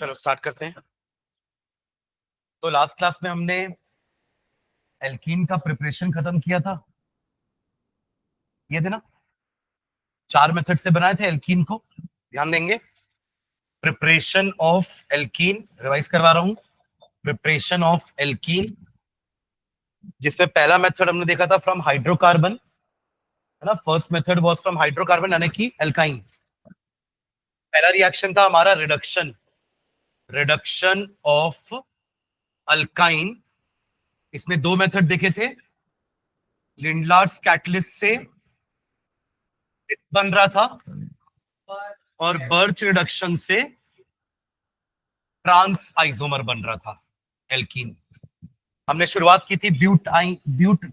चलो स्टार्ट करते हैं। तो लास्ट क्लास में हमने एल्कीन का प्रिपरेशन खत्म किया था, ये थे ना, 4 मेथड से बनाए थे एल्कीन को। ध्यान देंगे, प्रिपरेशन ऑफ एल्कीन, रिवाइज करवा रहा हूं, प्रिपरेशन ऑफ एल्कीन, जिसमें पहला मेथड हमने देखा था फ्रॉम हाइड्रोकार्बन, है ना। First method was from hydrocarbon यानी कि एल्काइन। पहला रिएक्शन था हमारा रिडक्शन, रिडक्शन ऑफ अल्काइन। इसमें 2 मेथड देखे थे, लिंडलार्स कैटलिस्ट से बन रहा था और बर्च रिडक्शन से ट्रांस आइसोमर बन रहा था एल्कीन। हमने शुरुआत की थी ब्यूट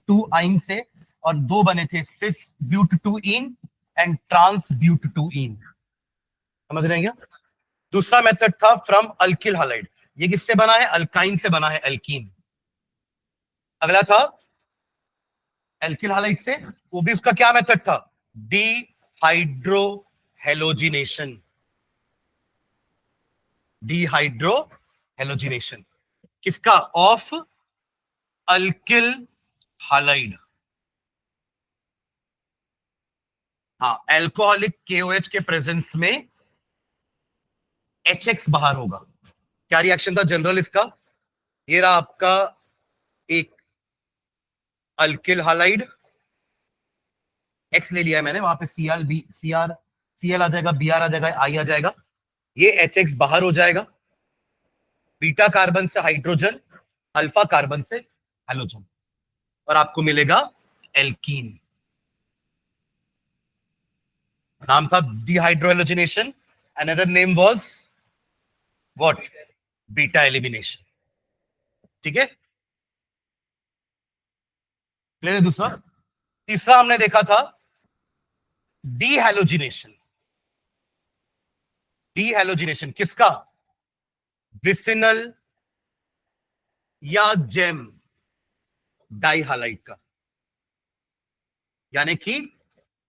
2 आइन से और 2 बने थे, सिस ब्यूट 2 इन एंड ट्रांस ब्यूट 2 इन। समझ रहे हैं क्या? दूसरा मेथड था फ्रॉम अल्किल हैलाइड। ये किससे बना है? अल्काइन से बना है एल्कीन। अगला था एल्किल हैलाइड से, वो भी उसका क्या मेथड था? डिहाइड्रो हेलोजिनेशन, डिहाइड्रो हेलोजिनेशन किसका? Of alkyl halide. हाँ, एल्कोहलिक KOH के प्रेजेंस में HX बाहर होगा। क्या रिएक्शन था जनरल इसका? ये रहा आपका एक अल्किल हैलाइड, X ले लिया है मैंने, वहां पे Cl आ जाएगा, Br आ जाएगा, I आ जाएगा, ये HX बाहर हो जाएगा। बीटा कार्बन से हाइड्रोजन, अल्फा कार्बन से हैलोजन, और आपको मिलेगा एल्कीन। नाम था dehydrohalogenation, another name was what? Beta elimination. ठीक है, क्लियर है? दूसरा, तीसरा हमने देखा था डीहैलोजिनेशन। डीहैलोजिनेशन किसका? विसिनल या जेम डाइहालाइड का। यानी कि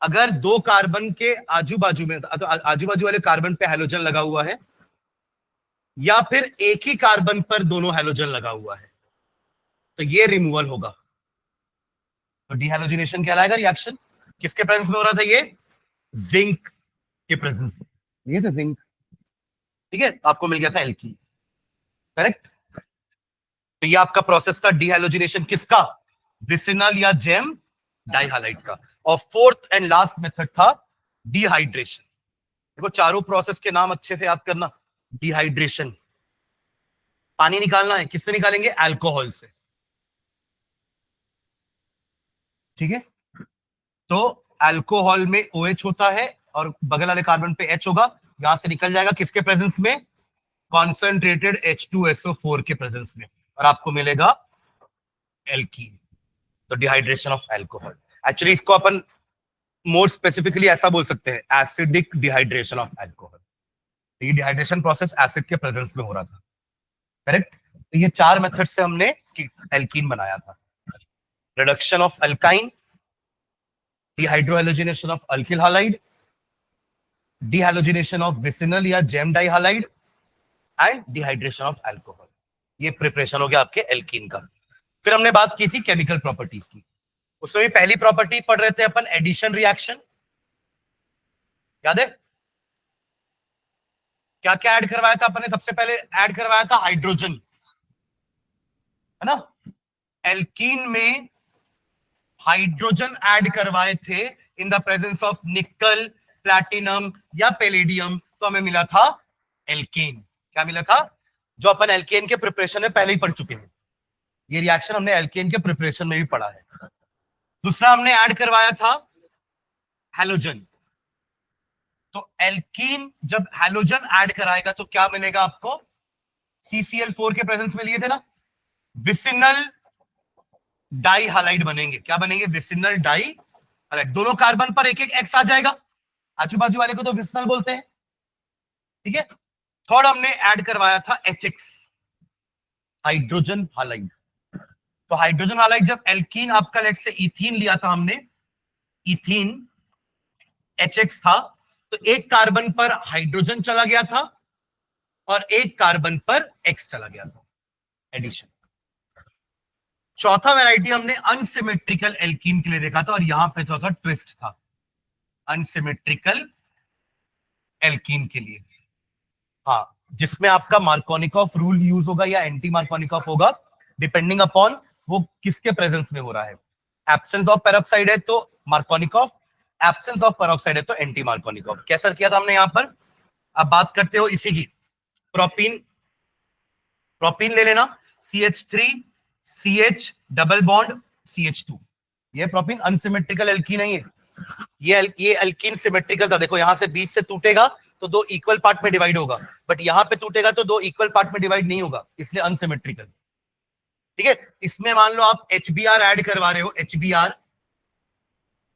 अगर 2 कार्बन के आजू बाजू में, तो आजू बाजू वाले कार्बन पे हैलोजन लगा हुआ है, या फिर एक ही कार्बन पर दोनों हैलोजन लगा हुआ है, तो ये रिमूवल होगा। तो डीहैलोजिनेशन कहलाएगा रिएक्शन। किसके प्रेजेंस में हो रहा था ये? जिंक के प्रेजेंस में, ये था जिंक। ठीक है, आपको मिल गया था एल्कीन। करेक्ट। तो ये आपका प्रोसेस था डीहैलोजिनेशन किसका? विसिनल या जेम डाइहालाइड का। और फोर्थ एंड लास्ट मेथड था डिहाइड्रेशन। देखो, चारों प्रोसेस के नाम अच्छे से याद करना। डिहाइड्रेशन, पानी निकालना है, किससे निकालेंगे? अल्कोहल से। ठीक है, तो अल्कोहल में OH होता है और बगल वाले कार्बन पे H होगा, यहां से निकल जाएगा किसके प्रेजेंस में? कॉन्सेंट्रेटेड H2SO4 के प्रेजेंस में, और आपको मिलेगा एल्कीन। तो डिहाइड्रेशन ऑफ अल्कोहल, एक्चुअली इसको अपन मोर स्पेसिफिकली ऐसा बोल सकते हैं, एसिडिक डिहाइड्रेशन ऑफ अल्कोहल। तो ये डिहाइड्रेशन प्रोसेस एसिड के प्रेजेंस में हो रहा था। करेक्ट। तो ये 4 मेथड से हमने एल्कीन बनाया था। Reduction of alkyne, dehydrohalogenation of alkyl halide, dehalogenation of vicinal या gem dihalide, and dehydration of alcohol. ये प्रिपरेशन हो गया आपके एल्कीन का। फिर हमने बात की थी केमिकल प्रॉपर्टीज की। उसमें भी पहली प्रॉपर्टी पढ़ रहे थे अपन, एडिशन रिएक्शन। याद है क्या क्या ऐड करवाया था अपन ने? सबसे पहले ऐड करवाया था हाइड्रोजन, है ना। एल्कीन में हाइड्रोजन ऐड करवाए थे इन द प्रेजेंस ऑफ निकल, प्लैटिनम या पैलेडियम, तो हमें मिला था एल्केन। क्या मिला था? जो अपन एल्केन के प्रिपरेशन में पहले ही पढ़ चुके हैं। ये रिएक्शन हमने एल्केन के प्रिपरेशन में भी पढ़ा है। दूसरा हमने ऐड करवाया था हैलोजन। तो एल्कीन जब हैलोजन ऐड कराएगा तो क्या मिलेगा आपको? CCl4 के प्रेजेंस में लिए थे ना, विसिनल डाई हालाइड बनेंगे। क्या बनेंगे? Vicinal die halide. दोनों कार्बन पर एक एक X आ जाएगा, आजू बाजू वाले को तो विसिनल बोलते हैं। ठीक है। थर्ड हमने ऐड करवाया था HX, हाइड्रोजन हालाइड। तो हाइड्रोजन हालाइड जब एल्कीन आपका लेट से इथीन लिया था हमने, इथीन HX था, तो एक कार्बन पर हाइड्रोजन चला गया था और एक कार्बन पर X चला गया था, एडिशन। चौथा वैरायटी हमने अनसिमेट्रिकल एल्कीन के लिए देखा था, और यहां पे थोड़ा सा ट्विस्ट था अनसिमेट्रिकल एल्कीन के लिए। हाँ, जिसमें आपका मार्कोनिकॉफ रूल यूज होगा या एंटी मार्कोनिकॉफ होगा, डिपेंडिंग अपॉन वो किसके प्रेजेंस में हो रहा है। एब्सेंस ऑफ पेरोक्साइड है तो मार्कोनिकॉफ, एब्सेंस ऑफ पेरोक्साइड है तो एंटी मार्कोनिकॉफ। कैसा किया था हमने यहां पर? अब बात करते हो इसी की, प्रोपीन। प्रोपीन ले लेना, CH3 CH double bond CH2। ये प्रोपीन अनसिमेट्रिकल एल्कीन है। ये एल्कीन सिमेट्रिकल था। देखो यहां से बीच से टूटेगा तो दो इक्वल पार्ट में डिवाइड होगा, बट यहां पे टूटेगा तो दो इक्वल पार्ट में डिवाइड नहीं होगा, इसलिए अनसिमेट्रिकल। ठीक है, इसमें मान लो आप HBr ऐड करवा रहे हो,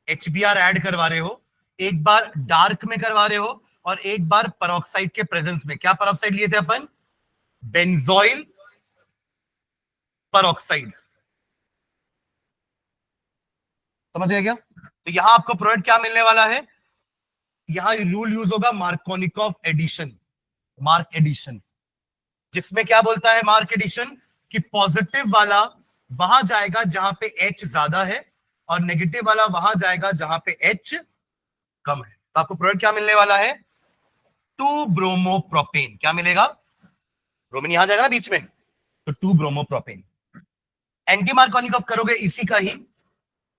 HBr ऐड करवा रहे हो, एक बार डार्क में करवा रहे हो और एक बार पेरोक्साइड के प्रेजेंस में। क्या पेरोक्साइड लिए थे अपन? Benzoyl peroxide. समझ गए क्या? तो यहां आपको प्रोडक्ट क्या मिलने वाला है? यहां रूल यूज होगा मार्कोनिकॉफ एडिशन, मार्क एडिशन, जिसमें क्या बोलता है मार्क एडिशन कि पॉजिटिव वाला वहां जाएगा जहां पे H ज्यादा है और नेगेटिव वाला वहां जाएगा जहां पे H कम है। तो आपको प्रोडक्ट क्या मिलने वाला है? 2 ब्रोमोप्रोपेन। क्या मिलेगा? ब्रोमीन यहां जाएगा ना बीच में, तो 2 ब्रोमोप्रोपेन। एंटी मार्कोनिकॉफ करोगे इसी का ही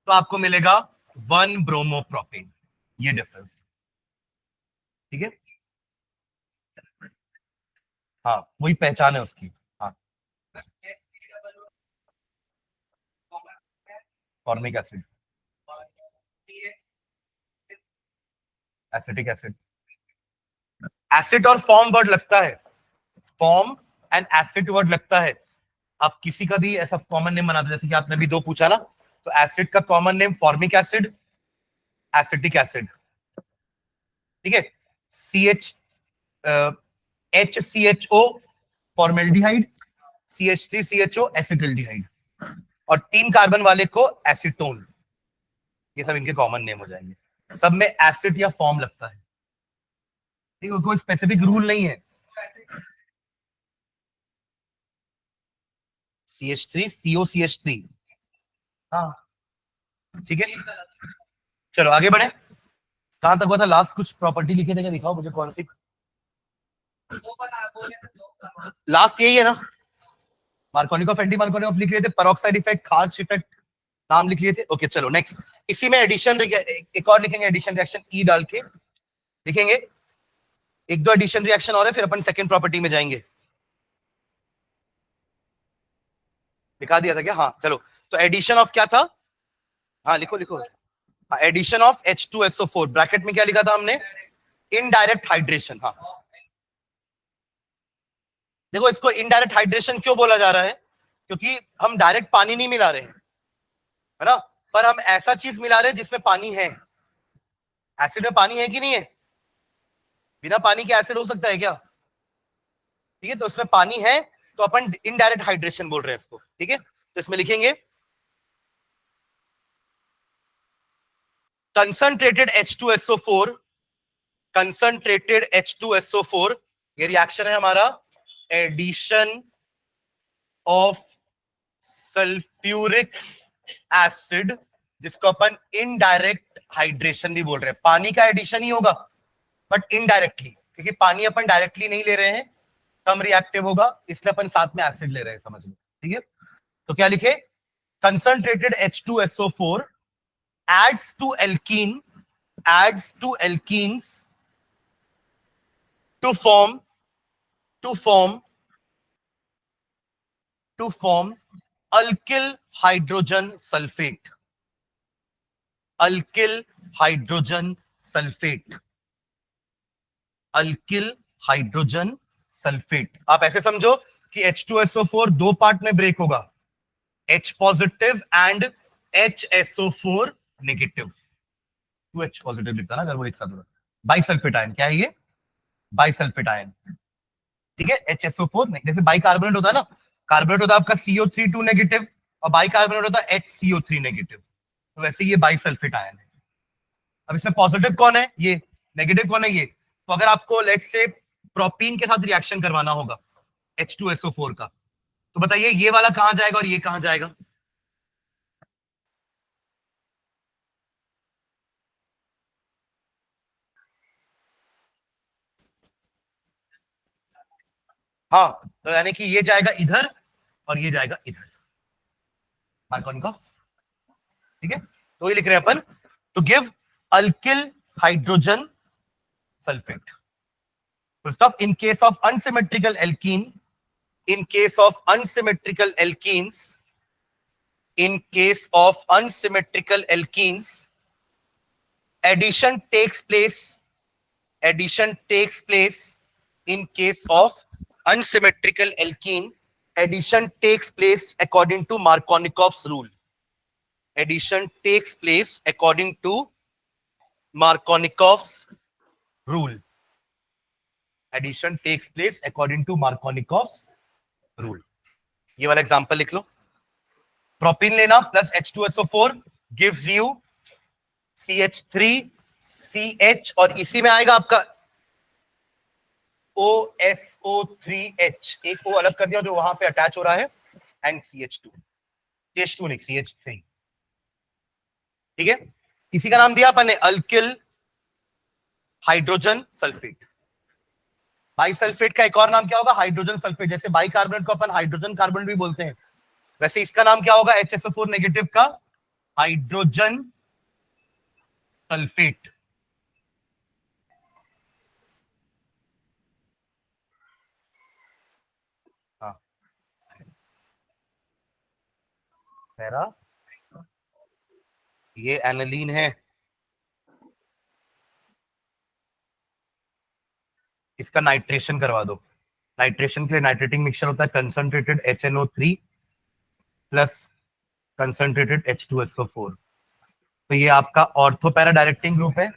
तो आपको मिलेगा 1 ब्रोमोप्रोपेन। ये डिफरेंस, ठीक है। हाँ, वही पहचान है उसकी। हाँ, formic acid, acetic acid. Acid और फॉर्म वर्ड लगता है, फॉर्म एंड एसिड वर्ड लगता है। आप किसी का भी ऐसा कॉमन नेम बनाते, जैसे कि आपने भी दो पूछा ना, तो एसिड का common name formic acid, acetic acid. ठीक है, CH HCHO फॉर्मेल्डिहाइड, CH3CHO एसिटिल्डिहाइड, और 3 कार्बन वाले को एसीटोन। ये सब इनके कॉमन नेम हो जाएंगे। सब में एसिड या फॉर्म लगता है, ठीक है, कोई स्पेसिफिक रूल नहीं है। CH3COCH3। हाँ, ठीक है, चलो आगे बढ़े। कहां तक हुआ था लास्ट? कुछ प्रॉपर्टी लिखे थे क्या? दिखाओ मुझे कौन सी। लास्ट यही है ना, मार्कोनिकॉफ एंटी मार्कोनिकॉफ लिख लिए थे, पेरोक्साइड इफेक्ट, खार्च इफेक्ट नाम लिख लिए थे। ओके चलो नेक्स्ट, इसी में एडिशन, एक और लिखेंगे एडिशन रिएक्शन, ई डाल के लिखेंगे। एक दो एडिशन रिएक्शन और है, फिर अपन सेकंड प्रॉपर्टी में जाएंगे। दिखा दिया था क्या? हाँ चलो, तो एडिशन ऑफ क्या था? हाँ लिखो लिखो, एडिशन ऑफ H2SO4, ब्रैकेट में क्या लिखा था हमने? Indirect hydration. हाँ, देखो इसको इनडायरेक्ट हाइड्रेशन क्यों बोला जा रहा है? क्योंकि हम डायरेक्ट पानी नहीं मिला रहे हैं, है ना, पर हम ऐसा चीज मिला रहे हैं जिसमें पानी है। एसिड में पानी है कि नहीं है? बिना पानी के एसिड हो सकता है क्या? ठीक है, तो इसमें पानी है तो अपन इनडायरेक्ट हाइड्रेशन बोल रहे हैं इसको। ठीक है, तो इसमें लिखेंगे कंसंट्रेटेड H2SO4, कंसंट्रेटेड H2SO4, ये रिएक्शन है हमारा एडिशन ऑफ सल्फ्यूरिक एसिड, जिसको अपन इनडायरेक्ट हाइड्रेशन भी बोल रहे हैं। पानी का एडिशन ही होगा बट इनडायरेक्टली, क्योंकि पानी अपन डायरेक्टली नहीं ले रहे हैं, कम रिएक्टिव होगा, इसलिए अपन साथ में एसिड ले रहे हैं, समझ लो। ठीक है, तो क्या लिखे? Concentrated H2SO4 adds to alkenes to form alkyl hydrogen sulfate, alkyl hydrogen sulfate, alkyl hydrogen sulfate। आप ऐसे समझो कि H2SO4 दो पार्ट में ब्रेक होगा, H positive and HSO4 negative. 2H positive लिखता ना अगर वो एक साथ होगा। बाइसल्फेट आयन, क्या है ये? Bisulphate ion. ठीक है, HSO4, जैसे बाइकार्बोनेट होता है ना, कार्बोनेट होता है आपका CO3 नेगेटिव और बाइकार्बोनेट होता है HCO3 नेगेटिव, तो वैसे ये बाइसल्फेट आयन है। अब इसमें पॉजिटिव कौन है? ये। नेगेटिव कौन है? ये। तो अगर आपको लेट्स से प्रोपीन के साथ रिएक्शन करवाना होगा H2SO4 का, तो बताइए ये वाला कहां जाएगा और ये कहां जाएगा? हाँ, तो यानी कि ये जाएगा इधर और ये जाएगा इधर, मार्कोनिकॉफ। ठीक है, तो ये लिख रहे हैं अपन, to give alkyl hydrogen sulphate, stop, in case of unsymmetrical alkene, in case of unsymmetrical alkenes, in case of unsymmetrical alkenes, addition takes place in case of unsymmetrical alkene, addition takes place according to Markovnikov's rule. Addition takes place according to Markovnikov's rule. Addition takes place according to Markovnikov's rule. ये वाला example लिख लो, propene लेना plus H2SO4 gives you CH3CH और इसी में आएगा आपका OSO3H, एक O अलग कर दिया जो वहां पे अटैच हो रहा है, एंड CH2 नहीं CH3। ठीक है, इसी का नाम दिया अपन ने अल्किल हाइड्रोजन सल्फेट। बाइसल्फेट का एक और नाम क्या होगा? Hydrogen sulphate. जैसे बाइकार्बोनेट को अपन हाइड्रोजन कार्बोनेट भी बोलते हैं, वैसे इसका नाम क्या होगा HSO4 नेगेटिव का? Hydrogen sulphate. हाँ, पैरा, ये एनालीन है, इसका नाइट्रेशन करवा दो। नाइट्रेशन के लिए नाइट्रेटिंग मिक्सचर होता है concentrated HNO3 plus concentrated H2SO4। तो ये आपका ऑर्थोपैरा डायरेक्टिंग ग्रुप है,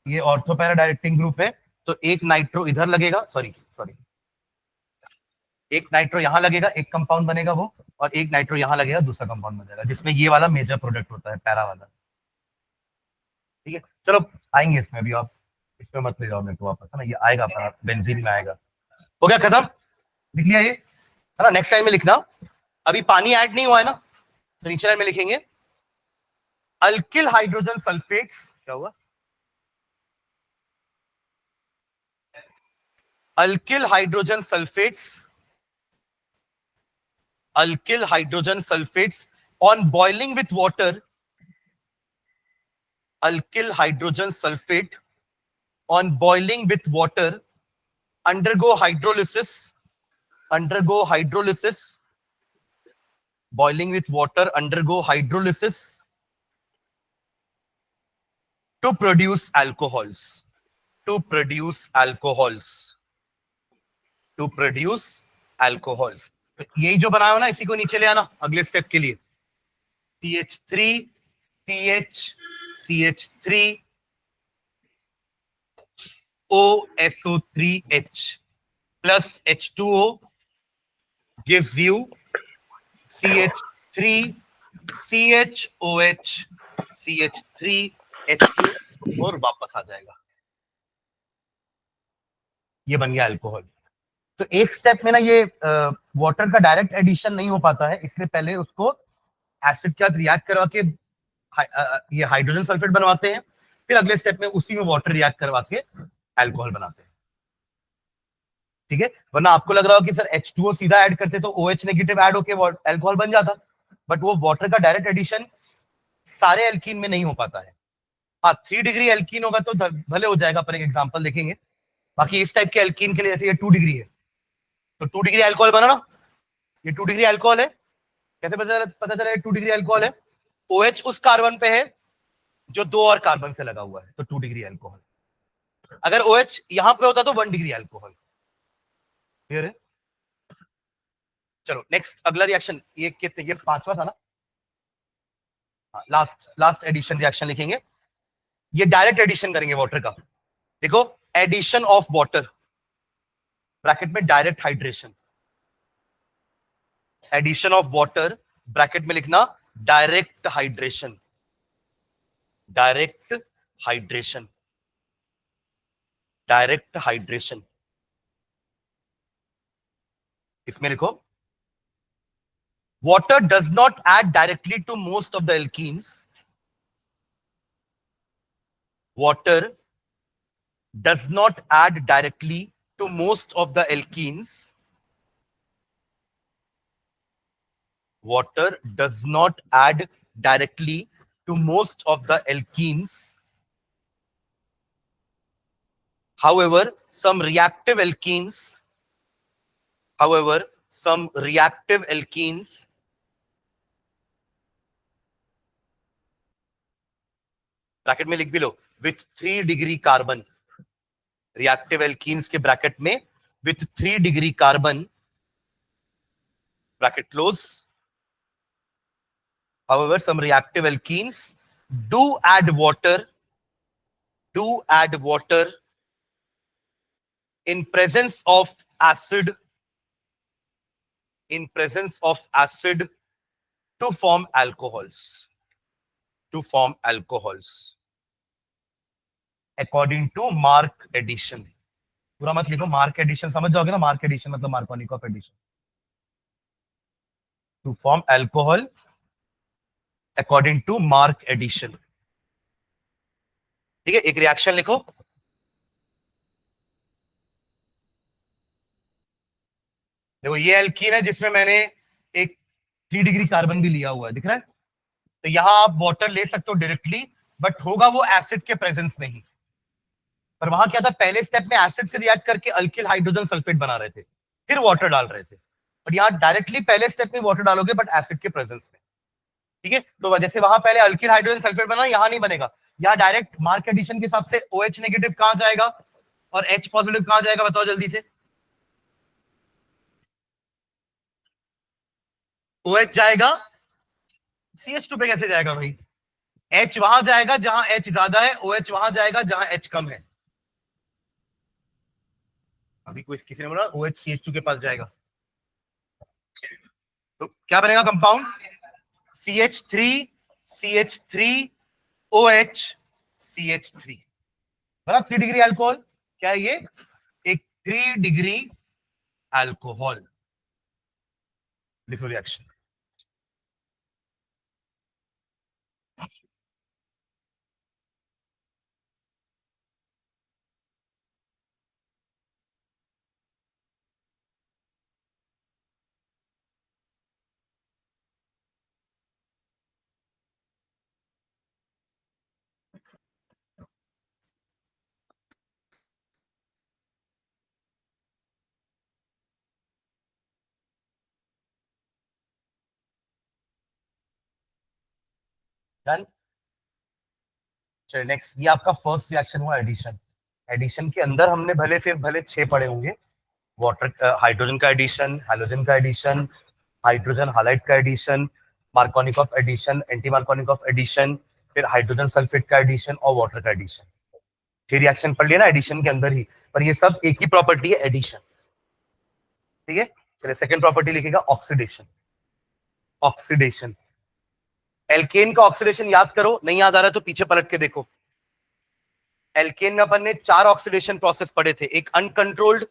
ये ऑर्थोपैरा डायरेक्टिंग ग्रुप है। तो एक नाइट्रो इधर लगेगा, सॉरी एक नाइट्रो यहां लगेगा, एक कंपाउंड बनेगा वो, और एक नाइट्रो यहां लगेगा, दूसरा कंपाउंड बनेगा, जिसमें ये वाला मेजर प्रोडक्ट होता है, पैरा वाला। ठीक है, चलो आएंगे इसमें भी, आप इसमें मत ले जाओ मेरे को वापस, है ना, ये आएगा अपना बेंजीन में आएगा। हो गया खत्म, लिख लिया ये, है ना। नेक्स्ट लाइन में लिखना, अभी पानी ऐड नहीं हुआ है ना, तो नीचे लाइन में लिखेंगे अल्किल हाइड्रोजन सल्फेट्स, क्या हुआ? Alkyl hydrogen sulphates, alkyl hydrogen sulphates on boiling with water, alkyl hydrogen sulphate on boiling with water undergo hydrolysis, boiling with water undergo hydrolysis to produce alcohols, to produce alcohols। तो यही जो बनाया हो ना, इसी को नीचे ले आना अगले स्टेप के लिए, CH3 CH3 OSO3H plus H2O gives you CH3 CHOH CH3 H2 और वापस आ जाएगा, ये बन गया अल्कोहल। तो एक स्टेप में ना ये वाटर का डायरेक्ट एडिशन नहीं हो पाता है, इसलिए पहले उसको एसिड के साथ रिएक्ट करवा के ये हाइड्रोजन सल्फेट बनवाते हैं, फिर अगले स्टेप में उसी में वाटर रिएक्ट करवा के अल्कोहल बनाते हैं। ठीक है, वरना आपको लग रहा हो कि सर H2O सीधा ऐड करते तो OH नेगेटिव ऐड होके अल्कोहल बन जाता, बट वो वाटर का डायरेक्ट एडिशन सारे एल्कीन में नहीं हो पाता है। हाँ, 3 डिग्री एल्कीन होगा तो भले हो जाएगा, पर एक एग्जांपल देखेंगे। बाकी इस टाइप के एल्कीन के लिए, जैसे ये 2 डिग्री है, तो 2 डिग्री अल्कोहल बना ना, ये 2 डिग्री अल्कोहल है। कैसे पता चला 2 डिग्री अल्कोहल है? OH उस कार्बन पे है जो 2 और कार्बन से लगा हुआ है, तो 2 डिग्री अल्कोहल। अगर OH यहां पे होता तो 1 डिग्री अल्कोहल। क्लियर है? चलो नेक्स्ट अगला रिएक्शन, ये कितने, ये 5वां था ना, लास्ट एडिशन रिएक्शन लिखेंगे। ये डायरेक्ट एडिशन करेंगे वाटर का। देखो, एडिशन ऑफ वाटर ब्रैकेट में direct hydration, addition of water bracket में लिखना direct hydration, direct hydration, direct hydration. इसमें लिखो water does not add directly to most of the alkenes. Water does not add directly to most of the alkenes. Water does not add directly to most of the alkenes. However, some reactive alkenes bracket में लिख भी लो with 3 degree carbon, reactive alkenes के bracket में with 3 degree carbon, bracket close. However, some reactive alkenes do add water in presence of acid to form alcohols according to Mark addition. पूरा मत लिखो, mark addition समझ जाओगे ना, mark addition मतलब Markovnikov addition, to form alcohol according to mark addition. ठीक है, एक रिएक्शन लिखो। देखो ये एल्कीन है जिसमें मैंने एक 3 डिग्री कार्बन भी लिया हुआ है, दिख रहा है। तो यहां आप वाटर ले सकते हो डायरेक्टली, बट होगा वो एसिड के प्रेजेंस में ही। पर वहां क्या था, पहले स्टेप में एसिड से रिएक्ट करके अल्किल हाइड्रोजन सल्फेट बना रहे थे, फिर वाटर डाल रहे थे। बट यहाँ डायरेक्टली पहले स्टेप में वाटर डालोगे बट एसिड के प्रेजेंस में। ठीक है, तो जैसे वहां पहले अल्किल हाइड्रोजन सल्फेट बना, यहां नहीं बनेगा। यहाँ डायरेक्ट मार्क एडिशन के हिसाब से OH नेगेटिव कहां जाएगा और H पॉजिटिव कहां जाएगा, बताओ जल्दी से। OH जाएगा, CH2 पे कैसे जाएगा भाई? H वहां जाएगा जहां H ज्यादा है, OH वहां जाएगा जहां H कम है। अभी कोई किसी ने बोला OH CH2 के पास जाएगा, तो क्या बनेगा कंपाउंड? CH3 OH CH3 बना 3 डिग्री अल्कोहल। क्या है ये? एक 3 डिग्री अल्कोहल। लिखो रिएक्शन। डन। चलिए नेक्स्ट, ये आपका फर्स्ट रिएक्शन हुआ एडिशन। एडिशन के अंदर हमने भले 6 पढ़े होंगे, वाटर हाइड्रोजन का एडिशन, हैलोजन का एडिशन, हाइड्रोजन हाइलाइट का addition, Markovnikov addition, anti Markovnikov addition, फिर हाइड्रोजन सल्फेट का एडिशन और वाटर का एडिशन। 6 रिएक्शन पढ़ लिया ना एडिशन के अंदर ही, पर ये सब एक ही प्रॉपर्टी है, एडिशन। ठीक है, चलिए सेकंड प्रॉपर्टी लिखेगा ऑक्सीडेशन। ऑक्सीडेशन, एल्केन का ऑक्सीडेशन याद करो, नहीं याद आ रहा तो पीछे पलट के देखो। एल्केन में अपन ने 4 ऑक्सीडेशन प्रोसेस पढ़े थे, एक अनकंट्रोल्ड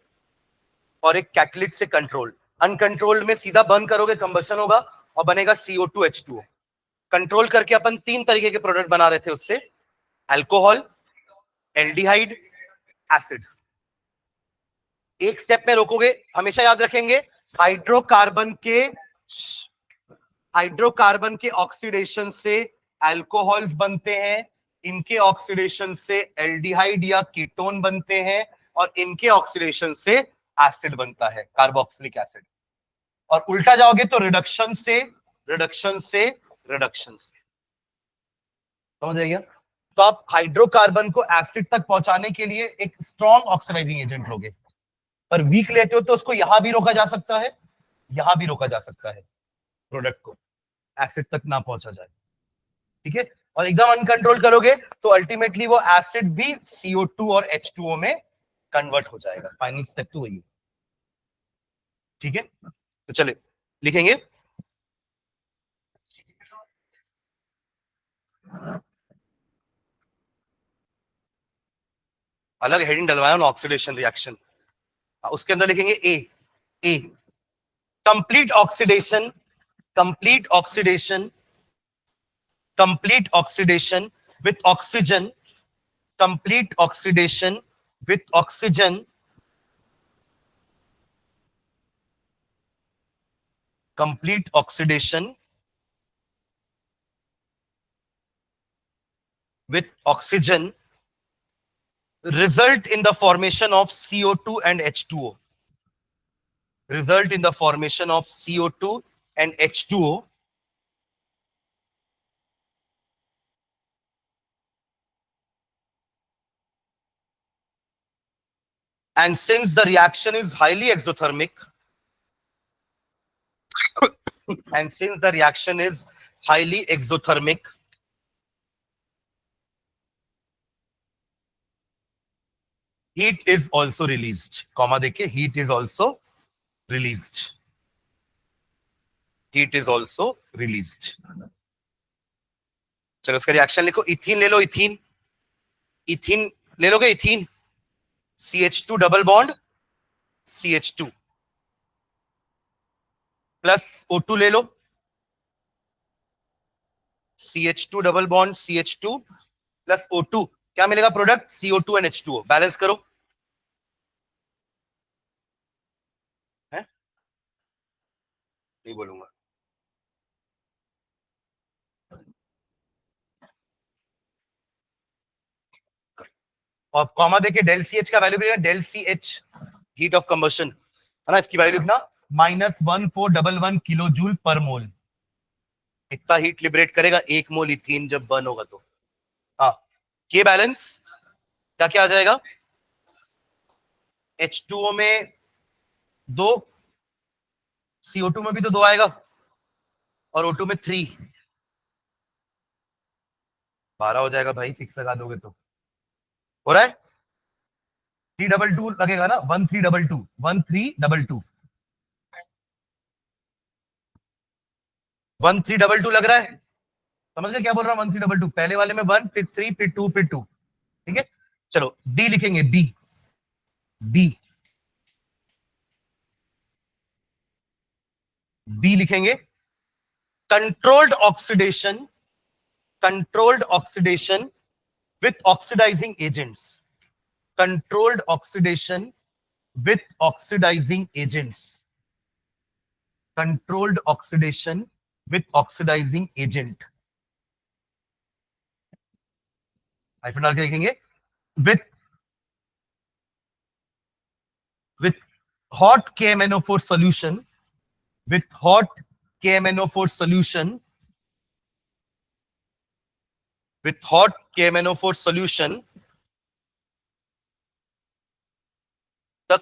और एक कैटलिस्ट से कंट्रोल्ड। अनकंट्रोल्ड में सीधा बर्न करोगे, कंबशन होगा और बनेगा CO2 H2O। कंट्रोल करके अपन 3 तरीके के प्रोडक्ट बना रहे थे उससे, अल्कोहल, एल्डिहाइड, एसिड। एक स्टेप में रोकोगे, हमेशा याद रखेंगे, हाइड्रोकार्बन के ऑक्सीडेशन से अल्कोहल्स बनते हैं, इनके ऑक्सीडेशन से एल्डिहाइड या कीटोन बनते हैं, और इनके ऑक्सीडेशन से एसिड बनता है, कार्बोक्सिलिक एसिड। और उल्टा जाओगे तो रिडक्शन से समझ आइए। तो आप हाइड्रोकार्बन को एसिड तक पहुंचाने के लिए एक स्ट्रॉन्ग ऑक्सीडाइजिंग एजेंट लोगे, पर वीक लेते हो तो उसको यहां भी रोका जा सकता है, यहां भी रोका जा सकता है, प्रोडक्ट को एसिड तक ना पहुंचा जाए। ठीक है, और एकदम अनकंट्रोल करोगे तो अल्टीमेटली वो एसिड भी CO2 और H2O में कन्वर्ट हो जाएगा। फाइनल स्टेप तो वही है। ठीक है, तो चले लिखेंगे। अलग हेडिंग डलवाया ना, ऑक्सीडेशन रिएक्शन, उसके अंदर लिखेंगे a complete oxidation, complete oxidation, complete oxidation with oxygen, complete oxidation with oxygen, complete oxidation with oxygen result in the formation of CO2 and H2O. Result in the formation of CO2 and H2O. And since the reaction is highly exothermic, and since the reaction is highly exothermic, heat is also released. Comma देखिए, heat is also released. Heat is also released. चलो उसका reaction लिखो. Ethene ले लो, ethene, ethene ले लोगे, ethene, CH2 double bond CH2 plus O2 ले लो, CH2 double bond CH2 plus O2, क्या मिलेगा product? CO2 and H2O. Balance करो, है? नहीं बोलूंगा. और कॉमा देके डेल CH का वैल्यू भी del CH heat of combustion है ना, इसकी वैल्यू लिखना -1411 किलो जूल पर मोल. इतना हीट लिबरेट करेगा 1 मोल इथीन जब बर्न होगा तो. हाँ, के बैलेंस क्या क्या आ जाएगा? H2O में 2, CO2 में भी तो 2 आएगा, और O2 में 3, 12 हो जाएगा भाई. 6 लगा दोगे तो हो रहा है. 322 लगेगा ना, 1322, 1322, 1322 लग रहा है. समझ गए क्या बोल रहा हूं? 1322, पहले वाले में 1, फिर 3, फिर 2, फिर 2. ठीक है, चलो डी लिखेंगे. बी, बी, बी लिखेंगे. Controlled oxidation, controlled oxidation with oxidising agents, controlled oxidation with oxidizing agents, controlled oxidation with oxidizing agent. Hyphen डाल के लिखेंगे. with hot KMNO4 solution, with hot KMNO4 solution, with hot KMNO4 solution, the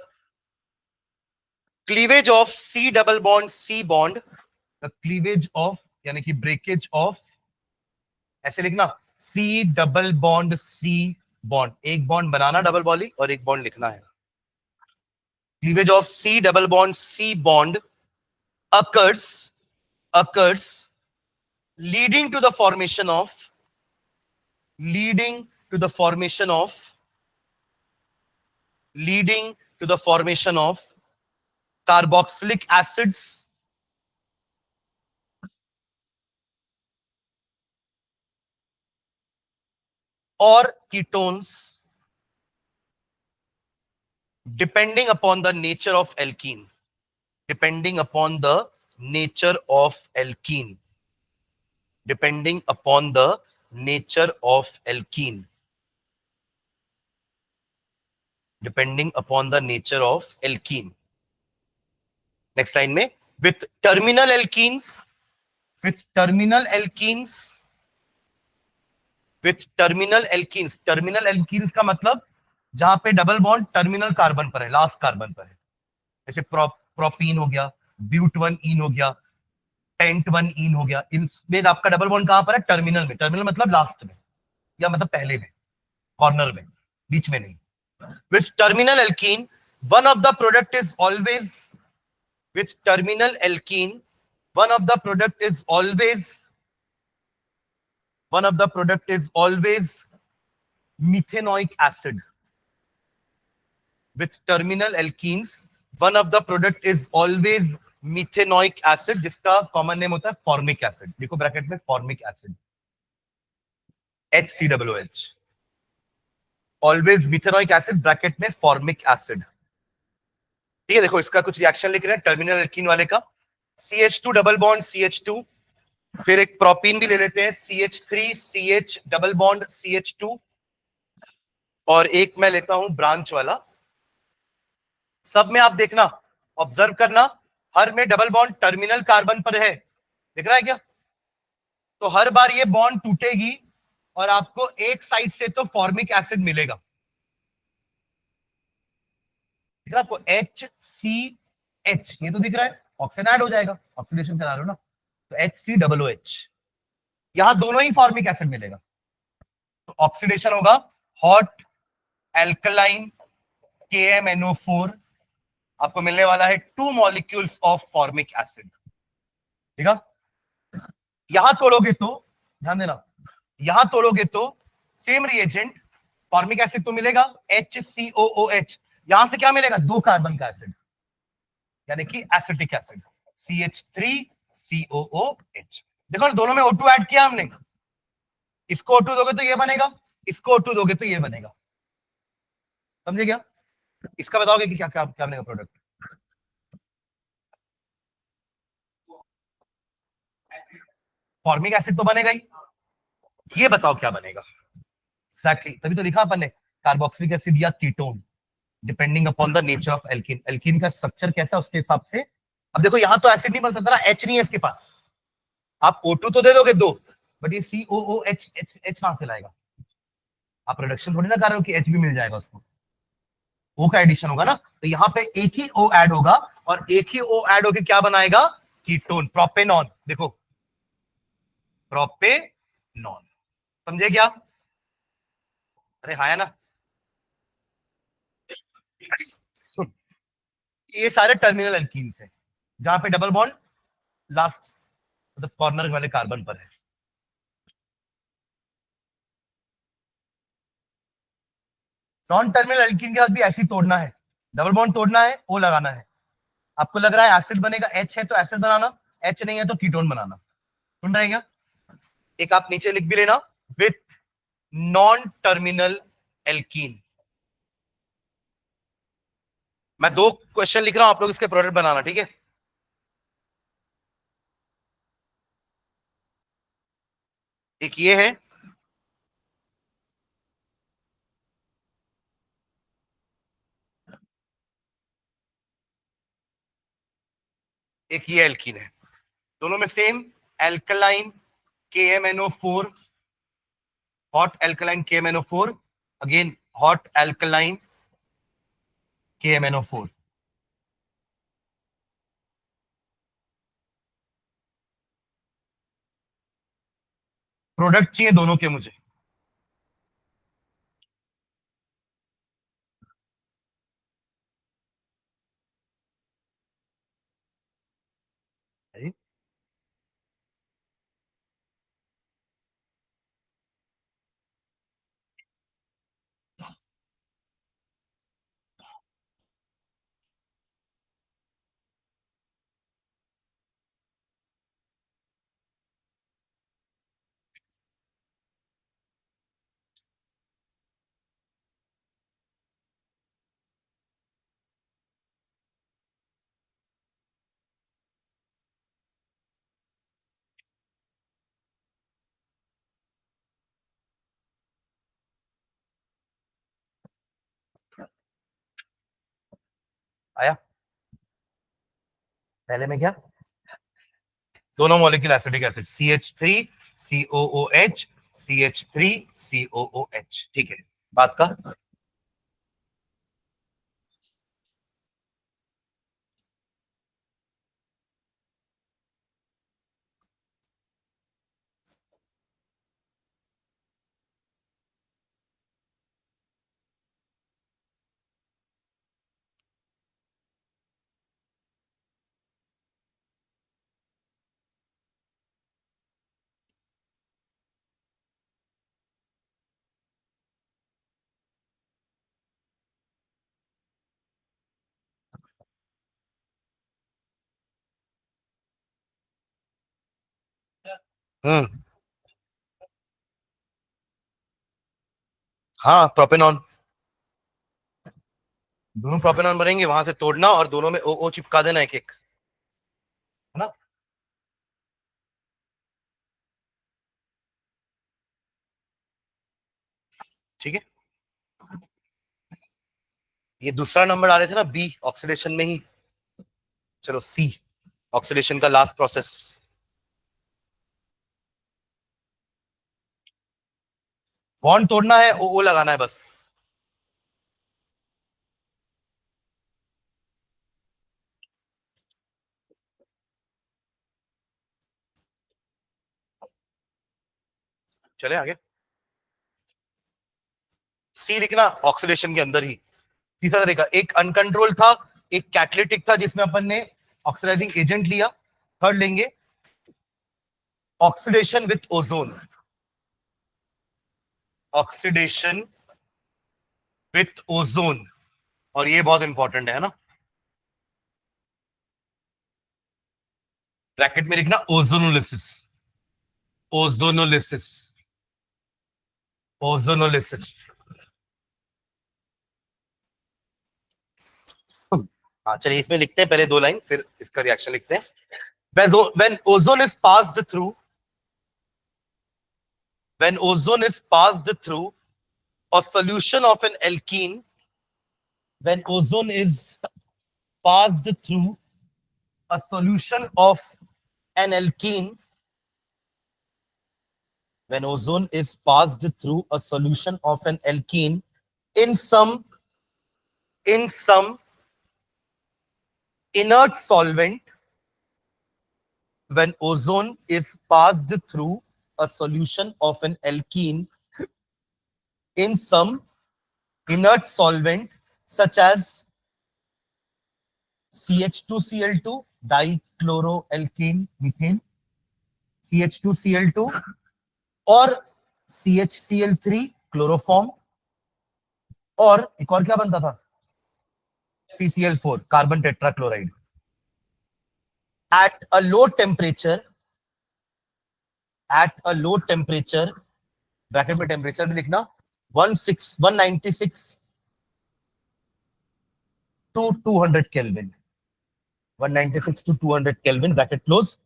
cleavage of C double bond C bond, the cleavage of यानी कि breakage of, ऐसे लिखना, C double bond C bond, एक bond बनाना double bond और एक bond लिखना है. Cleavage of C double bond C bond occurs leading to the formation of carboxylic acids or ketones depending upon the nature of alkene, depending upon the nature of alkene, depending upon the nature of alkene, depending upon the nature of alkene. Next line में, with terminal alkenes, with terminal alkenes, with terminal alkenes. terminal alkenes का मतलब जहां पे double bond terminal carbon पर है, last carbon पर है. जैसे प्रोपीन हो गया, ब्यूट 1 इन हो गया, पेंट 1 इन हो गया. इनमें आपका डबल बॉन्ड कहां पर है? टर्मिनल में. टर्मिनल मतलब लास्ट में, या मतलब पहले में, कॉर्नर में, बीच में नहीं. With terminal alkene, one of the product is always, with terminal alkene, one of the product is always methanoic acid. with terminal alkenes, one of the product is always methanoic acid, जिसका common name होता है formic acid. देखो bracket में formic acid, HCOOH, always methanoic acid bracket में formic acid. ठीक है, देखो इसका कुछ रिएक्शन लिख रहे हैं टर्मिनल एल्कीन वाले का. CH2 डबल बॉन्ड CH2, फिर एक प्रोपीन भी ले लेते हैं CH3 CH double bond CH2, और एक मैं लेता हूं ब्रांच वाला. सब में आप देखना, ऑब्जर्व करना, हर में डबल बॉन्ड टर्मिनल कार्बन पर है, दिख रहा है क्या? तो हर बार ये बॉन्ड टूटेगी और आपको एक साइड से तो फॉर्मिक एसिड मिलेगा. दिख रहा है आपको HCH, ये तो दिख रहा है, ऑक्सीजन ऐड हो जाएगा, ऑक्सीडेशन करा रहे हो ना, तो HCOOH, यहां दोनों ही फॉर्मिक एसिड मिलेगा. तो ऑक्सीडेशन होगा हॉट एल्कलाइन KMNO4, आपको मिलने वाला है 2 मॉलिक्यूल्स ऑफ फॉर्मिक एसिड. ठीक है, यहां तोड़ोगे तो, ध्यान देना, यहां तोड़ोगे तो सेम रिएजेंट, फॉर्मिक एसिड तो मिलेगा HCOOH, यहां से क्या मिलेगा, 2 कार्बन का एसिड, यानी कि एसिटिक एसिड CH3COOH. देखो ना, दोनों में O2 ऐड किया हमने, इसको O2 दोगे तो ये बनेगा, इसको O2 दोगे तो ये बनेगा. समझे क्या? इसका बताओगे कि क्या क्या क्या बनेगा प्रोडक्ट? फॉर्मिक एसिड तो बनेगा ही, ये बताओ क्या बनेगा एग्जैक्टली. तभी तो लिखा अपन ने कार्बोक्सिलिक एसिड या ketone, depending upon the nature of alkene. Alkene का स्ट्रक्चर कैसा है उसके हिसाब से. अब देखो यहां तो एसिड नहीं बन सकता ना, H नहीं है इसके पास, आप O2 तो दे दोगे 2, बट ये COOH H कहां से लाएगा? आप रिडक्शन थोड़ी ना कर रहे हो कि H भी मिल जाएगा उसको, O का एडिशन होगा ना. तो यहाँ पे एक ही O ऐड होगा, और एक ही O ऐड होके क्या बनाएगा, कीटोन, प्रोपेनॉन. देखो प्रोपेनॉन, समझे क्या? अरे हाँ, है ना. तो ये सारे टर्मिनल एल्कीन्स है, जहां पे डबल बॉन्ड लास्ट, मतलब कॉर्नर वाले कार्बन पर है. नॉन टर्मिनल एल्कीन के साथ भी ऐसे ही तोड़ना है, डबल बॉन्ड तोड़ना है, ओ लगाना है. आपको लग रहा है एसिड बनेगा, H है तो एसिड बनाना, H नहीं है तो कीटोन बनाना. सुन रहे हैं क्या? एक आप नीचे लिख भी लेना, विथ नॉन टर्मिनल एल्कीन. मैं 2 क्वेश्चन लिख रहा हूं, आप लोग इसके प्रोडक्ट बनाना, ठीक है? एक ये है, एक ये एल्कीन है, दोनों में same alkaline KMNO4, hot alkaline KMNO4, again hot alkaline KMNO4. Product चाहिए दोनों के मुझे. आया पहले में क्या, दोनों molecule acidic acid CH3COOH CH3COOH. ठीक है, बात का. हम्म। हाँ, प्रोपेनॉन। दोनों प्रोपेनॉन बनेंगे, वहां से तोड़ना और दोनों में ओ ओ चिपका देना एक एक, है ना। ठीक है, ये दूसरा नंबर आ रहे थे ना, बी ऑक्सीडेशन में ही। चलो सी, ऑक्सीडेशन का लास्ट प्रोसेस। बॉन्ड तोड़ना है, ओ ओ लगाना है बस। चले आगे। सी लिखना ऑक्सीडेशन के अंदर ही। तीसरा तरीका, एक अनकंट्रोल था, एक कैटलिटिक था जिसमें अपन ने ऑक्सीडाइजिंग एजेंट लिया। थर्ड लेंगे oxidation with ozone, oxidation with ozone. और ये बहुत इंपॉर्टेंट है ना, ब्रैकेट में लिखना ओजोनोलिसिस, ओजोनोलिसिस, ओजोनोलिसिस। हाँ चलिए, इसमें लिखते हैं पहले दो लाइन, फिर इसका रिएक्शन लिखते हैं। when ozone is passed through when ozone is passed through a solution of an alkene, when ozone is passed through a solution of an alkene, when ozone is passed through a solution of an alkene in some inert solvent, when ozone is passed through a solution of an alkene in some inert solvent such as CH2Cl2 dichloroalkane methane, CH2Cl2 और CHCl3 chloroform, और एक और क्या बनता था, CCl4 carbon tetrachloride. at a low temperature at a low temperature, bracket में temperature भी लिखना, 196 to 200 Kelvin, 196 to 200 Kelvin, bracket close.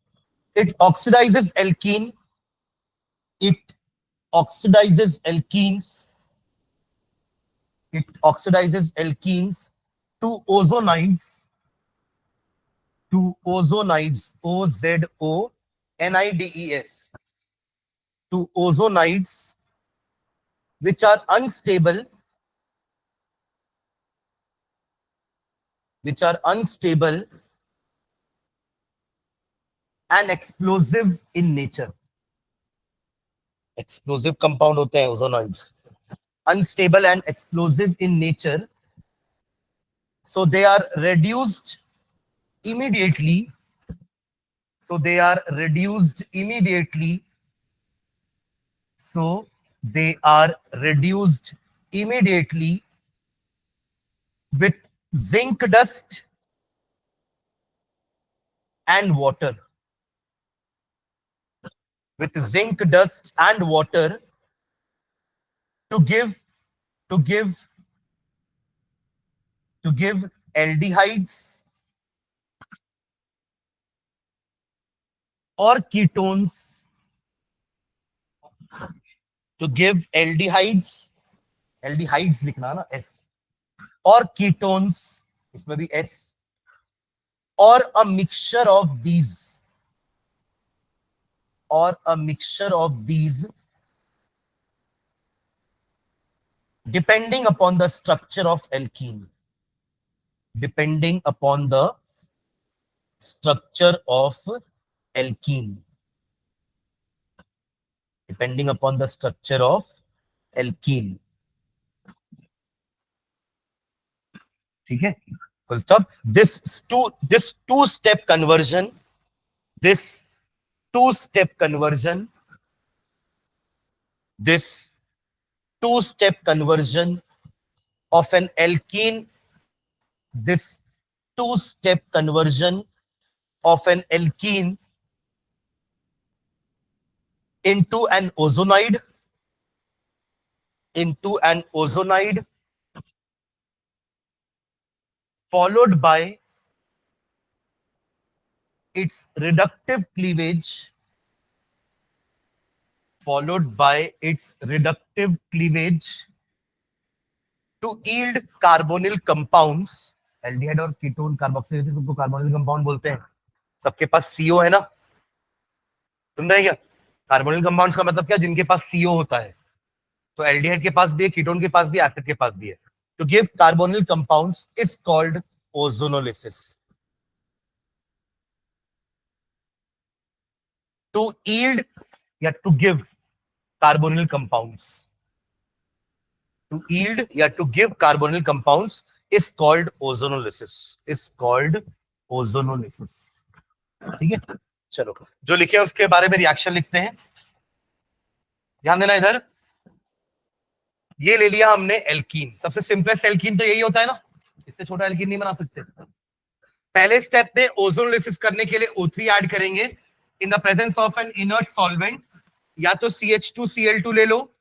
It oxidizes alkene. It oxidizes alkenes. It oxidizes alkenes to ozonides. To ozonides. OZONIDES. To ozonides, which are unstable. Which are unstable and explosive in nature. Explosive compound होते हैं ओजोनॉइड्स, unstable and explosive in nature, so they are reduced immediately, so they are reduced immediately, so they are reduced immediately with zinc dust and water, with zinc dust and water, to give to give to give aldehydes or ketones, to give aldehydes लिखना ना S, और ketones, इसमें भी S, or a mixture of these, or a mixture of these, depending upon the structure of alkene, depending upon the structure of alkene, depending upon the structure of alkene. ठीक है, full stop. This two-step conversion, this two-step conversion, this two-step conversion of an alkene, this two-step conversion of an alkene into an ozonide, followed by its reductive cleavage, to yield carbonyl compounds. Aldehyde और ketone carboxyl acid को carbonyl compound बोलते हैं. सबके पास CO है ना, सुन रहे क्या? Carbonyl compounds का मतलब क्या? जिनके पास सीओ होता है. तो एल्डिहाइड के पास भी है, कीटोन के पास भी, एसिड के पास भी है. To give carbonyl compounds is called ozonolysis. To yield या to give carbonyl compounds, is called ozonolysis. ठीक है, चलो जो लिखे हैं उसके बारे में रिएक्शन लिखते हैं. ध्यान देना इधर. ये ले लिया हमने एल्कीन. सबसे सिंपलेस्ट एल्कीन तो यही होता है ना, इससे छोटा एल्कीन नहीं बना सकते. पहले स्टेप में ओजोनोलिसिस करने के लिए O3 ऐड करेंगे in the presence of N inert solvent. या तो CH2Cl2 ले लो,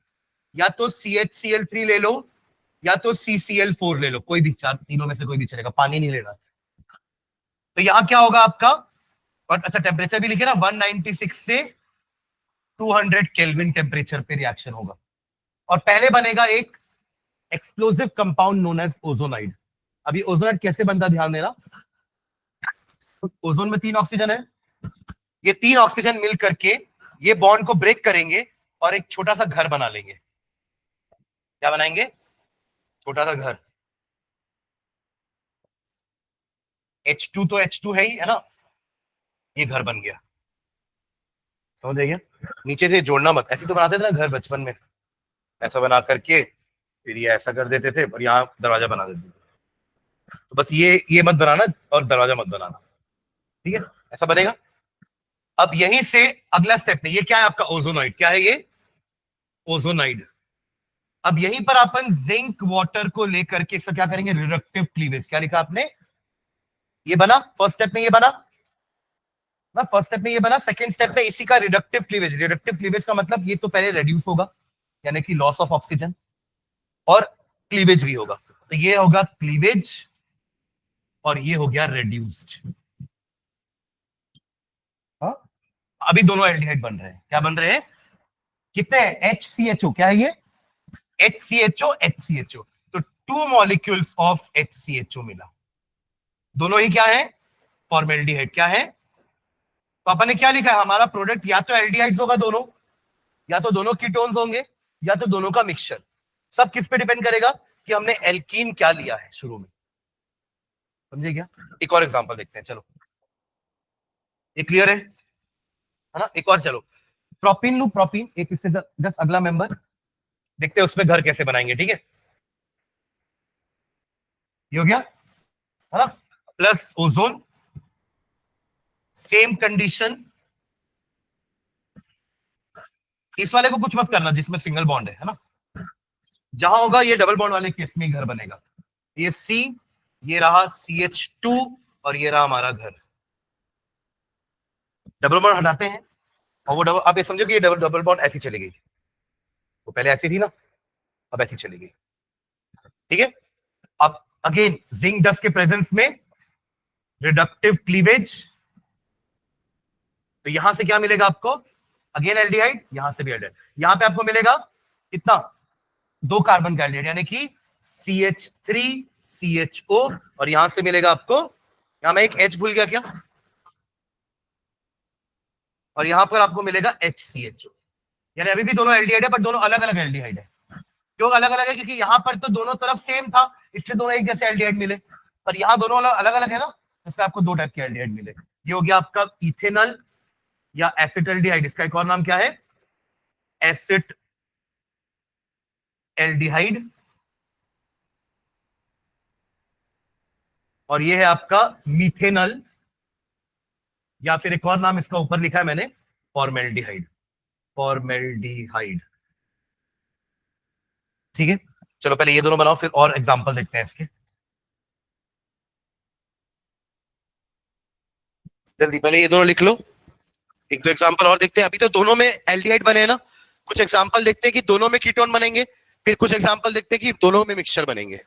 या तो CHCl3 ले लो, या तो CCl4 ले लो. कोई भी चार, तीनों में से कोई भी चलेगा, पानी नहीं लेना. तो यहां क्या होगा आपका? और अच्छा टेम्परेचर भी लिखे ना, 196 से 200 केल्विन टेम्परेचर पे रिएक्शन होगा. और पहले बनेगा एक explosive compound known as ozonide. अभी ओजोनाइड कैसे बनता ध्यान देना. ओजोन में 3 ऑक्सीजन है. ये 3 ऑक्सीजन मिल करके ये बॉन्ड को ब्रेक करेंगे और एक छोटा सा घर बना लेंगे. क्या बनाएंगे? छोटा सा घर. H2 तो H2 है ही, है ना. ये घर बन गया. समझ गए क्या? नीचे से जोड़ना मत. ऐसे तो बनाते थे ना घर बचपन में, ऐसा बना करके फिर ये ऐसा कर देते थे और यहाँ दरवाजा बना देते थे. तो बस ये मत बनाना और दरवाजा मत बनाना. ठीक है, ऐसा बनेगा. अब यहीं से अगला स्टेप में, ये क्या है आपका? ओजोनाइड. क्या है ये? ओजोनाइड. अब यहीं पर अपन जिंक वाटर को लेकर के इसका क्या करेंगे? Reductive cleavage. क्या लिखा आपने? ये बना फर्स्ट स्टेप में, ये बना ना, फर्स्ट स्टेप में ये बना. सेकंड स्टेप में इसी का रिडक्टिव क्लीवेज. रिडक्टिव क्लीवेज का मतलब ये तो पहले रेड्यूस होगा, यानी कि लॉस ऑफ ऑक्सीजन, और क्लीवेज भी होगा. तो ये होगा क्लीवेज और ये हो गया रेड्यूस्ड. अभी दोनों एल्डिहाइड बन रहे हैं. क्या बन रहे हैं? कितने? HCHO. क्या है ये? HCHO. तो 2 मॉलिक्यूल्स ऑफ HCHO मिला. दोनों ही क्या है? फॉर्मेल्डिहाइड. क्या है? तो अपन ने क्या लिखा है? हमारा प्रोडक्ट या तो एल्डिहाइड्स होगा दोनों, या तो दोनों कीटोन्स होंगे, या तो दोनों का मिक्सचर. सब किस पे डिपेंड करेगा? कि हमने एल्कीन क्या लिया है शुरू में. समझे क्या? एक और एग्जांपल देखते हैं. चलो, ये क्लियर है ना? एक और चलो, प्रोपीन लू. प्रोपीन एक इससे जस्ट अगला मेंबर देखते हैं उसमें घर कैसे बनाएंगे. ठीक है, ये हो गया है ना. Plus ozone, same condition. इस वाले को कुछ मत करना जिसमें सिंगल बॉन्ड है ना. जहां होगा ये डबल बॉन्ड वाले केस में घर बनेगा. ये C, ये रहा CH2 और ये रहा हमारा घर. डबल बॉन्ड हटाते हैं और वो डबल, आप ये समझो कि ये डबल बॉन्ड ऐसी चली गई. वो पहले ऐसी थी ना, अब ऐसी चली गई. ठीक है. अब अगेन जिंक डस्ट के प्रेजेंस में रिडक्टिव क्लीवेज. तो यहां से क्या मिलेगा आपको? Again aldehyde. यहां से भी एल्डिहाइड. यहां पे आपको मिलेगा कितना? 2 कार्बन का एल्डिहाइड, यानी कि CH3CHO. और यहां से मिलेगा आपको, यहां मैं एक H भूल गया क्या, और यहां पर आपको मिलेगा HCHO. यानी अभी भी दोनों एल्डिहाइड है, पर दोनों अलग अलग एल्डिहाइड है. क्यों अलग अलग है? क्योंकि यहां पर तो दोनों तरफ सेम था, इसलिए दोनों एक जैसे एल्डिहाइड मिले. पर यहां दोनों अलग अलग है ना, इसलिए आपको 2 टाइप के एल्डिहाइड मिले. ये हो गया आपका इथेनॉल या एसिटल्डिहाइड. इसका एक और नाम क्या है? Asset aldehyde. और ये है आपका मीथेनॉल, या फिर एक और नाम इसका ऊपर लिखा है मैंने, फॉर्मेल्डिहाइड. फॉर्मेल्डिहाइड. ठीक है, चलो पहले ये दोनों बनाओ, फिर और एग्जांपल देखते हैं इसके. जल्दी पहले ये दोनों लिख लो. एक दो एग्जांपल और देखते हैं। अभी तो दोनों में एल्डिहाइड बने हैं ना, कुछ एग्जांपल देखते हैं कि दोनों में कीटोन बनेंगे, फिर कुछ एग्जांपल देखते हैं कि दोनों में मिक्सचर बनेंगे।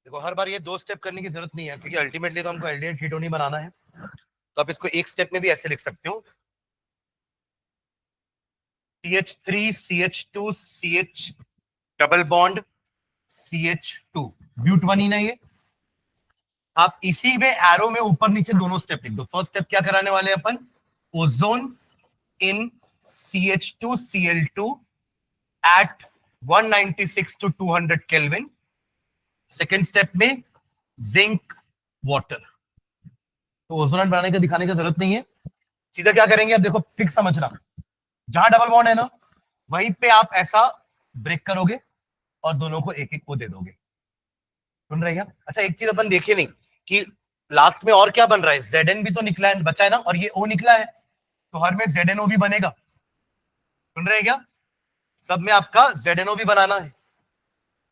देखो हर बार ये दो स्टेप करने की जरूरत नहीं है, क्योंकि अल्टीमेटली तो हमको एल्डिहाइड कीटोन ही बनाना है। तो आप इसको एक स्टेप में भी ऐसे लिख सकते हो, CH3CH2CH डबल बॉन्ड CH2 ब्यूट बनी ना ये। आप इसी में एरो में ऊपर नीचे दोनों स्टेप लिख दो। फर्स्ट स्टेप क्या कराने वाले हैं अपन, ozone in CH2Cl2 at 196 to 200 kelvin. Second step में जिंक वाटर। तो ओजोन बनाने का दिखाने की जरूरत नहीं है, सीधा क्या करेंगे, अब देखो ट्रिक समझना। जहां डबल बॉन्ड है ना, वहीं पे आप ऐसा ब्रेक करोगे और दोनों को एक एक को दे दोगे। सुन रहे क्या? अच्छा एक चीज अपन देखे नहीं कि लास्ट में और क्या बन रहा है, Zn भी तो निकला है, बचा है ना, और ये O निकला है, तो हर में ZnO भी बनेगा। सुन रहे क्या? सब में आपका ZnO भी बनाना है,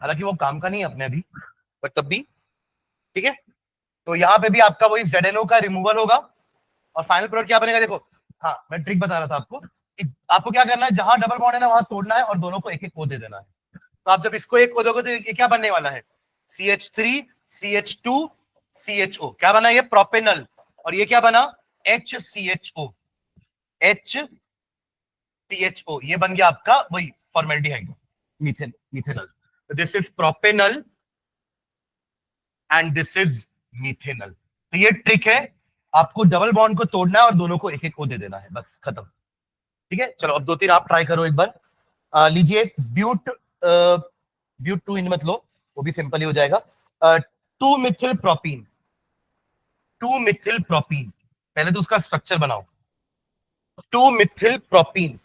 हालांकि वो काम का नहीं है अपने अभी, पर तब भी ठीक है। तो यहाँ पे भी आपका वही ZnO का रिमूवल होगा और फाइनल प्रोडक्ट क्या बनेगा, देखो। हाँ मैं ट्रिक बता रहा था आपको कि आपको क्या करना है, जहां डबल बॉन्ड है ना वहां तोड़ना है और दोनों को एक एक को दे देना है। तो आप जब इसको एक को दोगे तो ये क्या बनने वाला है, CH3CH2CHO क्या बना, ये प्रोपेनल। और ये क्या बना, HCHO HCHO, ये बन गया आपका वही formaldehyde, methane methanal. This is propanal and this is methanal. तो ये ट्रिक है, आपको डबल बॉन्ड को तोड़ना है और दोनों को एक एक को दे देना है, बस खत्म। ठीक है, चलो अब दो तीन आप ट्राई करो एक बार। लीजिए ब्यूट ब्यूट टू इन मत लो, वो भी सिंपल ही हो जाएगा। Two methyl propene, two methyl propene, पहले तो उसका स्ट्रक्चर बनाओ। Two methyl propene,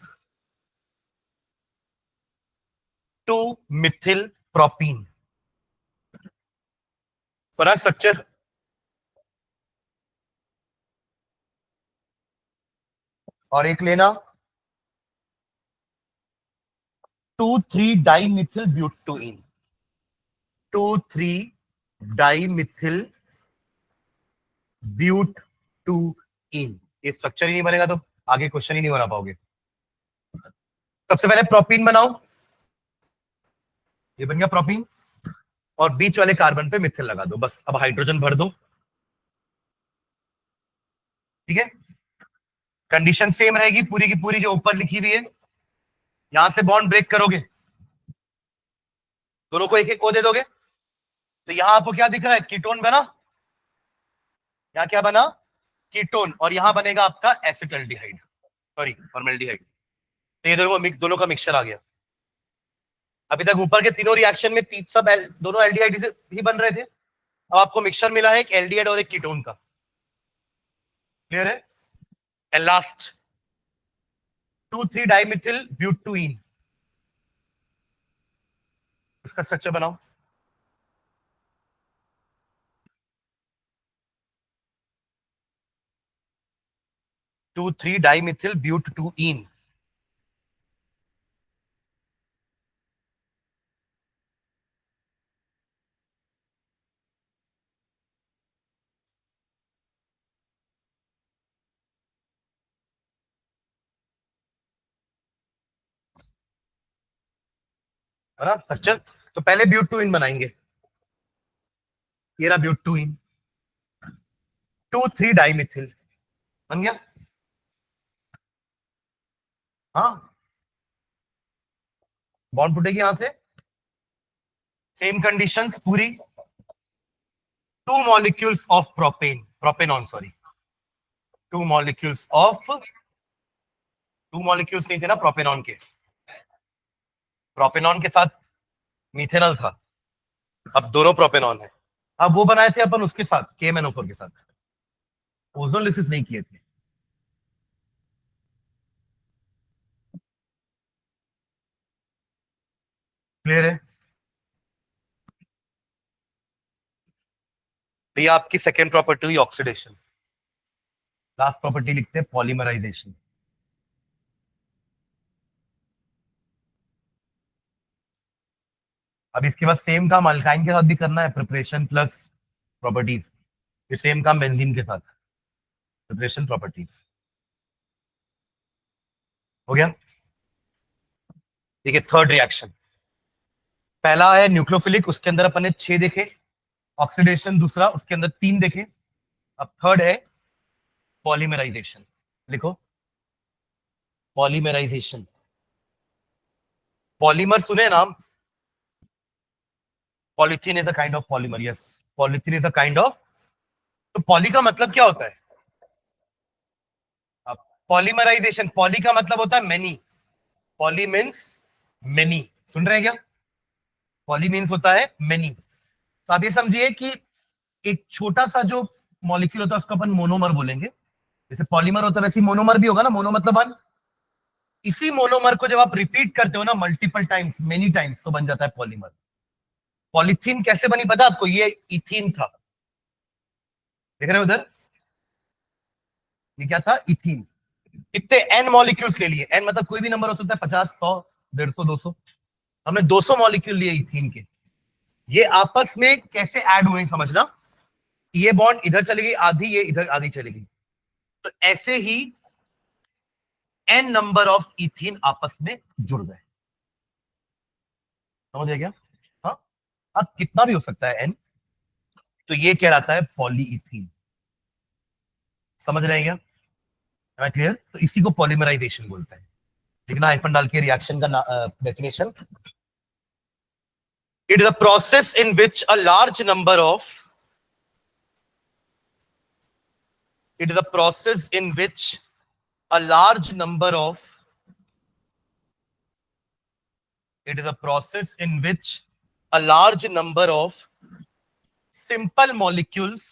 two methyl propene बना स्ट्रक्चर। और एक लेना 2,3 di methyl butene, 2,3 dimethyl but two ene. ये स्ट्रक्चर ही नहीं बनेगा तो आगे क्वेश्चन ही नहीं बना पाओगे। सबसे पहले प्रोपीन बनाओ, ये बन गया प्रोपीन, और बीच वाले कार्बन पे मिथिल लगा दो, बस अब हाइड्रोजन भर दो। ठीक है, कंडीशन सेम रहेगी पूरी की पूरी जो ऊपर लिखी हुई है। यहां से बॉन्ड ब्रेक करोगे, दोनों को एक एक ओ दे दोगे, तो यहां आपको क्या दिख रहा है, कीटोन बना, यहां क्या बना, कीटोन, और यहां बनेगा आपका एसिटल्डिहाइड, सॉरी फॉर्मेल्डिहाइड। तो ये दोनों का मिक्सचर आ गया। अभी तक ऊपर के तीनों रिएक्शन में सब दोनों एल्डिहाइड से ही बन रहे थे, अब आपको मिक्सचर मिला है एक एल्डिहाइड और एक कीटोन का। क्लियर है? एंड लास्ट 2,3 डाइमिथिल ब्यूटुइन, इसका स्ट्रक्चर बनाओ। 2,3 डाइमिथिल ब्यूटुइन। है ना स्ट्रक्चर? तो पहले ब्यूटुइन बनाएंगे, ये रहा ब्यूटुइन, 2,3 डाइमिथिल बन गया। हाँ, बॉन्ड फुटेगी यहां से, सेम कंडीशंस पूरी, 2 molecules of propanone, sorry 2 molecules of, 2 molecules नहीं थे ना प्रोपेनॉन के, प्रोपेनॉन के साथ मिथेनॉल था, अब दोनों प्रोपेनॉन है। अब वो बनाए थे अपन उसके साथ KMnO4 के साथ, ओजोन लिसिस नहीं किए थे। क्लियर है? तो ये आपकी सेकेंड प्रॉपर्टी हुई ऑक्सीडेशन। लास्ट प्रॉपर्टी लिखते हैं पॉलीमराइजेशन। अब इसके बाद सेम काम अल्काइन के साथ भी करना है, प्रिपरेशन प्लस प्रॉपर्टीज, फिर सेम काम बेंजीन के साथ, प्रिपरेशन प्रॉपर्टीज। हो गया? देखिए थर्ड रिएक्शन, पहला है न्यूक्लियोफिलिक, उसके अंदर अपन ने 6 देखे, ऑक्सीडेशन दूसरा, उसके अंदर 3 देखे। अब थर्ड है पॉलीमराइजेशन, लिखो पॉलीमराइजेशन। पॉलीमर सुने नाम, polythene is a kind of polymer, yes polythene is a kind of. तो पॉली का मतलब क्या होता है? पॉलीमराइजेशन, पॉली का मतलब होता है मेनी, पॉली मीन्स मेनी, सुन रहे हैं क्या? पॉली मीन्स होता है मेनी। तो आप ये समझिए कि एक छोटा सा जो मॉलिक्यूल होता है उसको अपन मोनोमर बोलेंगे, जैसे पॉलीमर होता है वैसे मोनोमर भी होगा ना, मोनो मतलब वन। इसी मोनोमर को जब आप रिपीट करते हो ना मल्टीपल टाइम्स, मेनी टाइम्स, तो बन जाता है पॉलीमर। पॉलीथीन कैसे बनी पता आपको? ये इथीन था, देख रहे हो उधर, ये क्या था, इथीन। कितने एन मॉलिक्यूल्स ले लिए, एन मतलब कोई भी नंबर हो सकता है, 50, 100, 150, 200। हमने 200 मॉलिक्यूल लिए इथीन के। ये आपस में कैसे ऐड हुए समझना, ये बॉन्ड इधर चली गई आधी, ये इधर आधी चली गई, तो ऐसे ही एन नंबर ऑफ इथीन आपस में जुड़ गए। समझ गए क्या? हाँ, अब कितना भी हो सकता है एन, तो ये कहलाता है पॉलीइथीन। समझ रहे हैं क्या? क्लियर? तो इसी को पॉलीमराइजेशन बोलते हैं। लिखना हाइफन डाल के रिएक्शन का definition, it is a process in which a large number of, it is a process in which a large number of, it is a process in which a large number of simple molecules,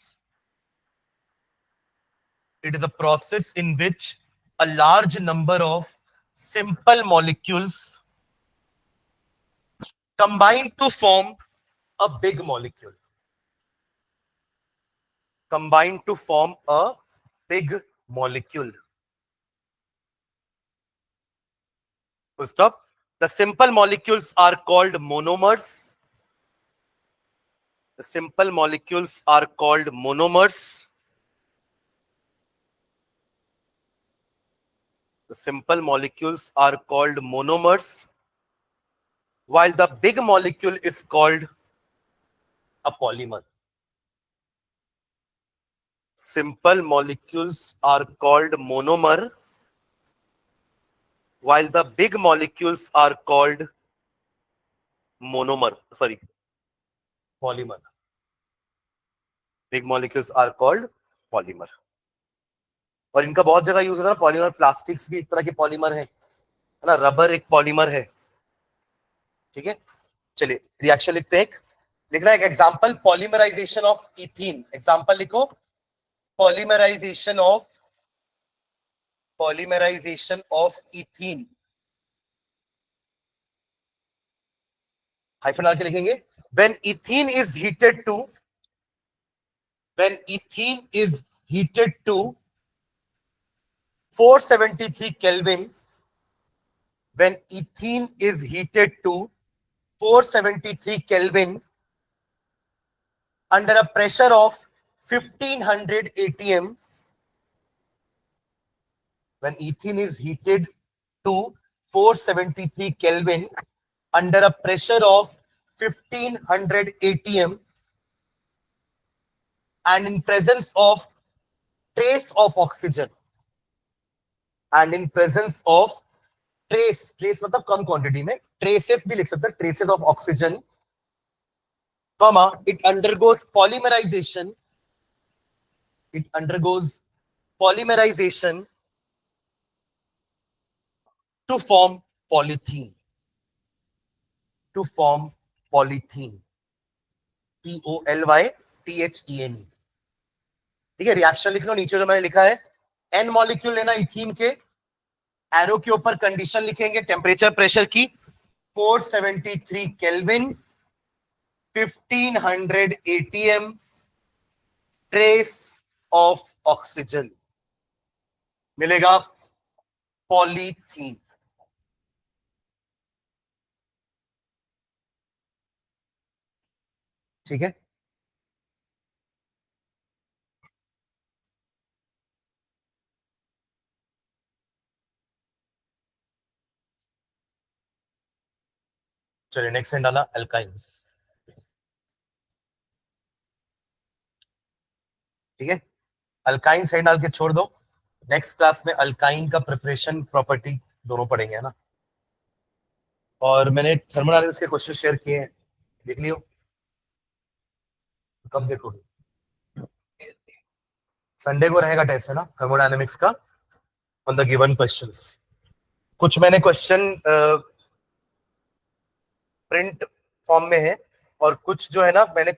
it is a process in which a large number of simple molecules combine to form a big molecule, combine to form a big molecule. Full stop. The simple molecules are called monomers. The simple molecules are called monomers. The simple molecules are called monomers, while the big molecule is called a polymer. Simple molecules are called monomer, while the big molecules are called polymer. Big molecules are called polymer. और इनका बहुत जगह use होता है ना, polymer. Plastics भी एक तरह के पॉलीमर है ना, रबर एक पॉलीमर है। ठीक है, चलिए रिएक्शन लिखते हैं। लिखना है एक example, polymerisation of ethene. Example लिखो, पॉलीमराइजेशन ऑफ इथीन। हाइफन डाल के लिखेंगे, when ethene is heated to 473 Kelvin, when ethene is heated to 473 Kelvin under a pressure of 1500 atm, when ethene is heated to 473 Kelvin under a pressure of 1500 atm and in presence of trace of oxygen, and in presence of trace मतलब कम quantity में, traces भी लिख सकते हैं, traces of oxygen, comma, it undergoes polymerization to form polythene. POLYTHENE। ठीक है, reaction लिख लो। नीचे जो मैंने लिखा है, एन मॉलिक्यूल लेना इथीन के, एरो के ऊपर कंडीशन लिखेंगे टेम्परेचर प्रेशर की, 473 kelvin, 1500 atm, trace of oxygen, मिलेगा पॉलीथीन। ठीक है, चलिए नेक्स्ट डाला अल्काइंस। ठीक है, अल्काइन साइड डाल के छोड़ दो। नेक्स्ट क्लास में अल्काइन का प्रिपरेशन, प्रॉपर्टी दोनों पढ़ेंगे, है ना। और मैंने थर्मोडायनामिक्स के क्वेश्चन शेयर किए हैं, देख लियो। कब देखोगे? संडे को रहेगा टेस्ट, है ना, थर्मोडायनामिक्स का, ऑन द गिवन क्वेश्चंस। कुछ मैंने क्वेश्चन प्रिंट फॉर्म में है और कुछ जो है ना मैंने